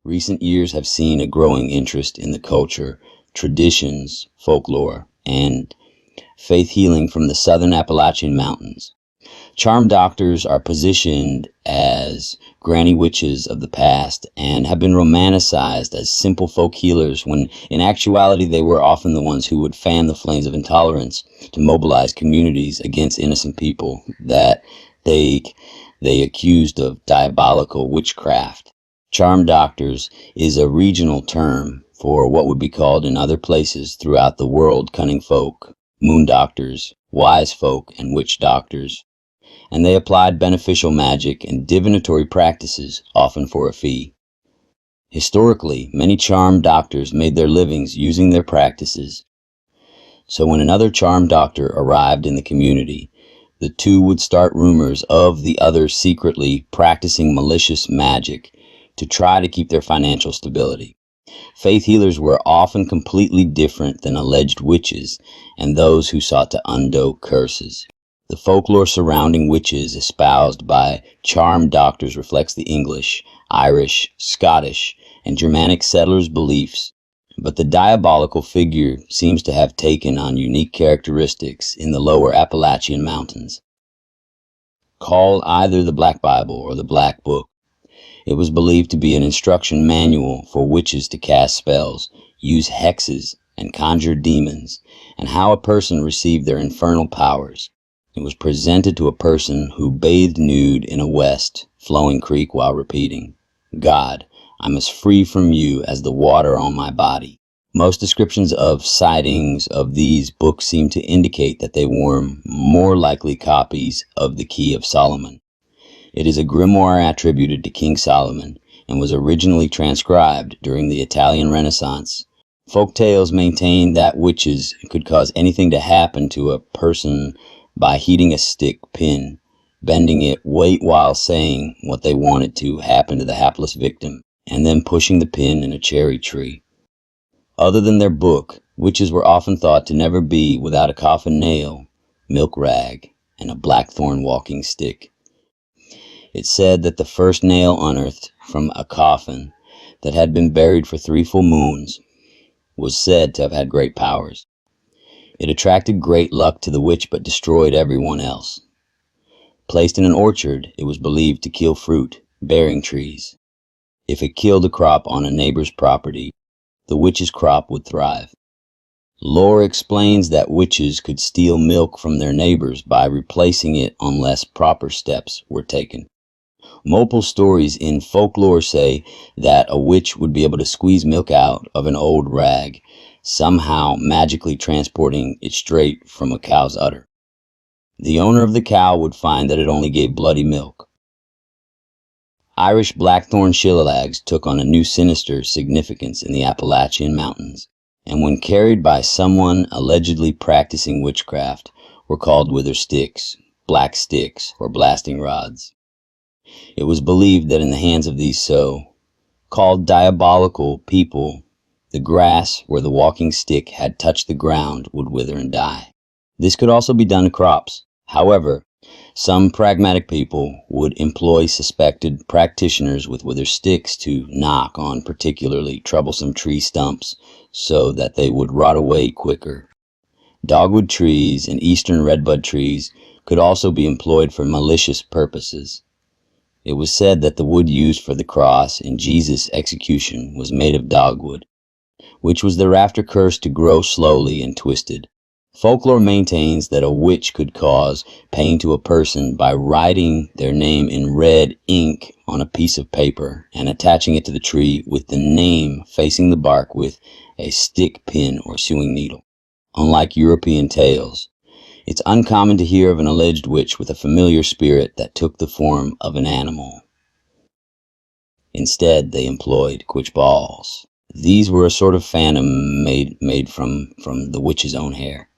Recent years have seen a growing interest in the culture, traditions, folklore, and faith healing from the southern Appalachian mountains. Charm doctors are positioned as granny witches of the past and have been romanticized as simple folk healers when in actuality they were often the ones who would fan the flames of intolerance to mobilize communities against innocent people that they accused of diabolical witchcraft. Charm doctors is a regional term for what would be called in other places throughout the world cunning folk, moon doctors, wise folk, and witch doctors. And they applied beneficial magic and divinatory practices, often for a fee. Historically, many charm doctors made their livings using their practices. So when another charm doctor arrived in the community, the two would start rumors of the other secretly practicing malicious magic to try to keep their financial stability. Faith healers were often completely different than alleged witches and those who sought to undo curses. The folklore surrounding witches espoused by charm doctors reflects the English, Irish, Scottish, and Germanic settlers' beliefs, but the diabolical figure seems to have taken on unique characteristics in the lower Appalachian mountains. Called either the Black Bible or the Black Book, it was believed to be an instruction manual for witches to cast spells, use hexes, and conjure demons, and how a person received their infernal powers. It was presented to a person who bathed nude in a west, flowing creek while repeating, "God, I'm as free from you as the water on my body." Most descriptions of sightings of these books seem to indicate that they were more likely copies of the Key of Solomon. It is a grimoire attributed to King Solomon and was originally transcribed during the Italian Renaissance. Folk tales maintain that witches could cause anything to happen to a person by heating a stick pin, bending it, wait while saying what they wanted to happen to the hapless victim, and then pushing the pin in a cherry tree. Other than their book, witches were often thought to never be without a coffin nail, milk rag, and a blackthorn walking stick. It's said that the first nail unearthed from a coffin that had been buried for 3 full moons was said to have had great powers. It attracted great luck to the witch but destroyed everyone else. Placed in an orchard, it was believed to kill fruit, bearing trees. If it killed a crop on a neighbor's property, the witch's crop would thrive. Lore explains that witches could steal milk from their neighbors by replacing it unless proper steps were taken. Multiple stories in folklore say that a witch would be able to squeeze milk out of an old rag, somehow magically transporting it straight from a cow's udder. The owner of the cow would find that it only gave bloody milk. Irish blackthorn shillelaghs took on a new sinister significance in the Appalachian mountains, and when carried by someone allegedly practicing witchcraft, were called wither sticks, black sticks, or blasting rods. It was believed that in the hands of these so-called diabolical people, the grass where the walking stick had touched the ground would wither and die. This could also be done to crops. However, some pragmatic people would employ suspected practitioners with wither sticks to knock on particularly troublesome tree stumps so that they would rot away quicker. Dogwood trees and eastern redbud trees could also be employed for malicious purposes. It was said that the wood used for the cross in Jesus' execution was made of dogwood, which was thereafter cursed to grow slowly and twisted. Folklore maintains that a witch could cause pain to a person by writing their name in red ink on a piece of paper and attaching it to the tree with the name facing the bark with a stick pin or sewing needle. Unlike European tales, it's uncommon to hear of an alleged witch with a familiar spirit that took the form of an animal. Instead, they employed quitch balls. These were a sort of phantom made from the witch's own hair.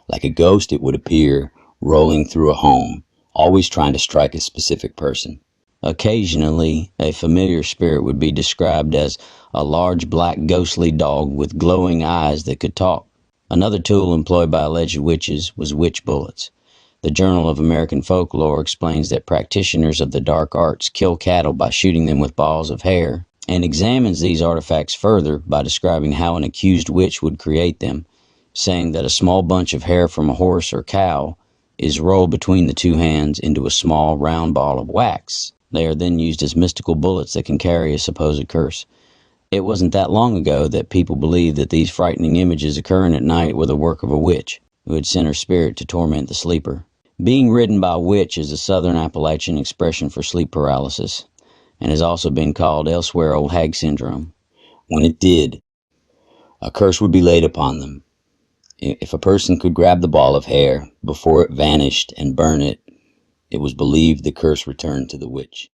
Like a ghost, it would appear rolling through a home, always trying to strike a specific person. Occasionally, a familiar spirit would be described as a large black ghostly dog with glowing eyes that could talk. Another tool employed by alleged witches was witch bullets. The Journal of American Folklore explains that practitioners of the dark arts kill cattle by shooting them with balls of hair. and examines these artifacts further by describing how an accused witch would create them, saying that a small bunch of hair from a horse or cow is rolled between the two hands into a small round ball of wax. They are then used as mystical bullets that can carry a supposed curse. It wasn't that long ago that people believed that these frightening images occurring at night were the work of a witch who had sent her spirit to torment the sleeper. Being ridden by a witch is a southern Appalachian expression for sleep paralysis, and has also been called elsewhere old hag syndrome. When it did, a curse would be laid upon them. If a person could grab the ball of hair before it vanished and burn it, it was believed the curse returned to the witch.